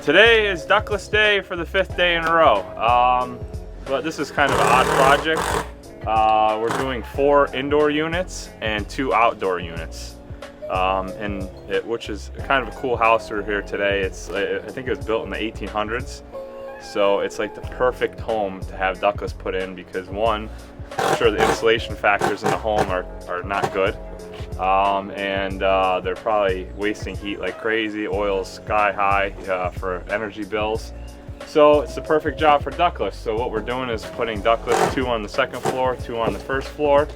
Today is Ductless Day for the 5th day in a row. But this is kind of an odd project. We're doing 4 indoor units and 2 outdoor units. Which is kind of a cool house we're here today. I think it was built in the 1800s. So it's like the perfect home to have ductless put in because one, I'm sure the insulation factors in the home are not good. They're probably wasting heat like crazy. Oil's sky high for energy bills. So it's the perfect job for ductless. So what we're doing is putting ductless 2 on the 2nd floor, 2 on the 1st floor.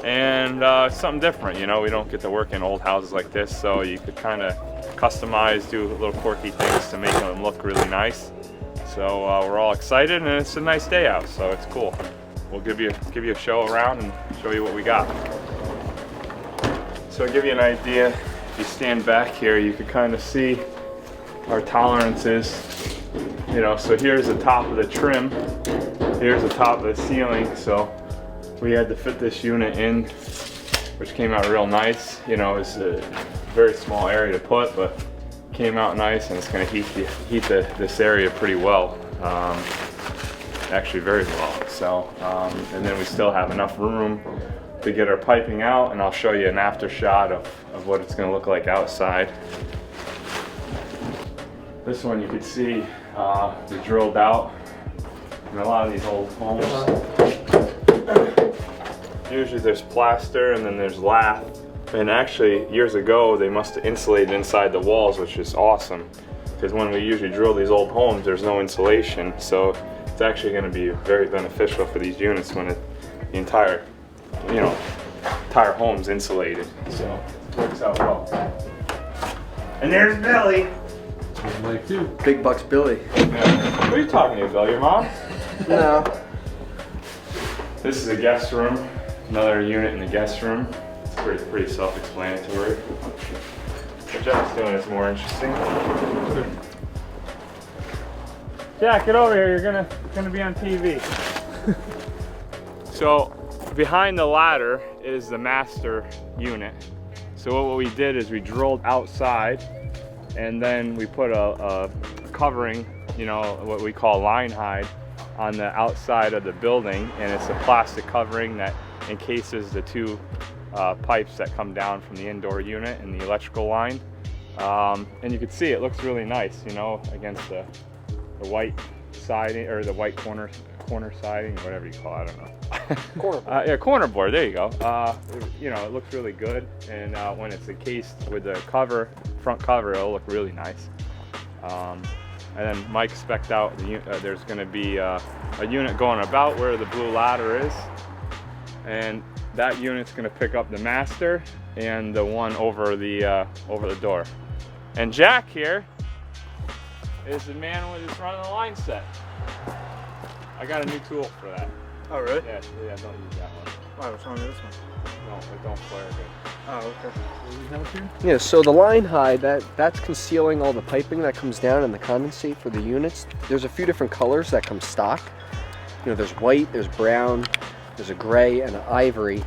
And something different, you know, we don't get to work in old houses like this, so you could kind of customize, do little quirky things to make them look really nice. So we're all excited, and it's a nice day out, so it's cool. We'll give you a show around and show you what we got. So I'll give you an idea. If you stand back here, you can kind of see our tolerances. You know, so here's the top of the trim. Here's the top of the ceiling. So we had to fit this unit in, which came out real nice. You know, it's a very small area to put, but came out nice, and it's going to heat this area pretty well. Actually, very well. So, and then we still have enough room to get our piping out, and I'll show you an after shot of what it's going to look like outside. This one you can see we drilled out in a lot of these old homes. Usually there's plaster and then there's lath. And actually, years ago, they must have insulated inside the walls, which is awesome. Because when we usually drill these old homes, there's no insulation. So it's actually going to be very beneficial for these units when the entire home's insulated. So it works out well. And there's Billy. Like too. Big Bucks Billy. Yeah. What are you talking to, Bill? Your mom? No. This is a guest room. Another unit in the guest room. It's pretty self-explanatory. What Jack's doing is more interesting. Jack, get over here. You're gonna be on TV. So behind the ladder is the master unit. So what we did is we drilled outside, and then we put a covering, you know, what we call line hide, on the outside of the building, and it's a plastic covering that encases the 2 pipes that come down from the indoor unit and the electrical line. And you can see it looks really nice, you know, against the white siding, or the white corner siding, whatever you call it, I don't know. Corner board. Yeah, corner board, there you go. You know, it looks really good, and when it's encased with the front cover, it'll look really nice. And then Mike spec'd out, there's going to be a unit going about where the blue ladder is, and that unit's going to pick up the master and the one over the door. And Jack here is the man who's running the line set. I got a new tool for that. Oh, really? Yeah, don't use that one. Why, what's wrong with this one? No, but don't flare it. Oh, okay. What do we have here? Yeah, so the line hide, that's concealing all the piping that comes down and the condensate for the units. There's a few different colors that come stock. You know, there's white, there's brown, there's a gray, and an ivory.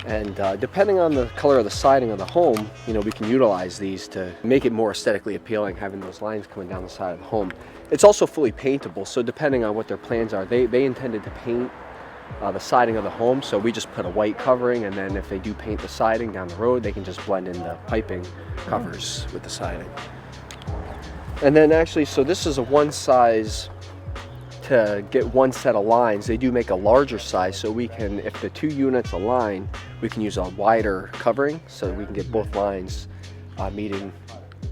And depending on the color of the siding of the home, you know, we can utilize these to make it more aesthetically appealing, having those lines coming down the side of the home. It's also fully paintable, so depending on what their plans are, they intended to paint the siding of the home, so we just put a white covering, and then if they do paint the siding down the road, they can just blend in the piping covers with the siding. And then actually, so this is a one size to get one set of lines. They do make a larger size, so we can, if the 2 units align, we can use a wider covering, so we can get both lines meeting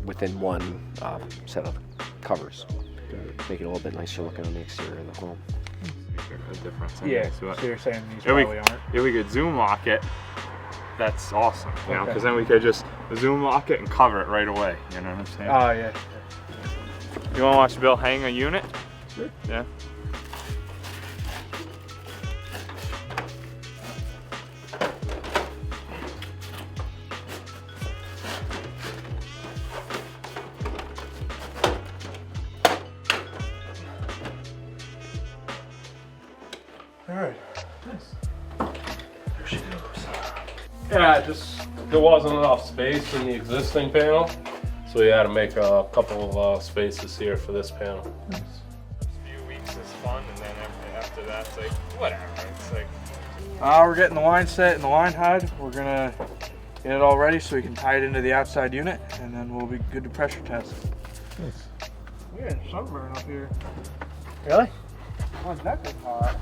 within one set of covers. Make it a little bit nicer looking on the exterior of the home. A difference. Yeah, so you're saying these probably aren't? If we could zoom lock it, that's awesome, you know, Okay. because then we could just zoom lock it and cover it right away, you know what I'm saying? Oh, yeah. You want to watch Bill hang a unit? Sure. Yeah. All right. Nice. There she goes. Yeah, there wasn't enough space in the existing panel, So we had to make a couple of spaces here for this panel. First few weeks is fun, and then after that, it's like whatever. It's like We're getting the line set and the line hide. We're gonna get it all ready so we can tie it into the outside unit, and then we'll be good to pressure test. nice. We're getting sunburn up here. Really? When's that good hot?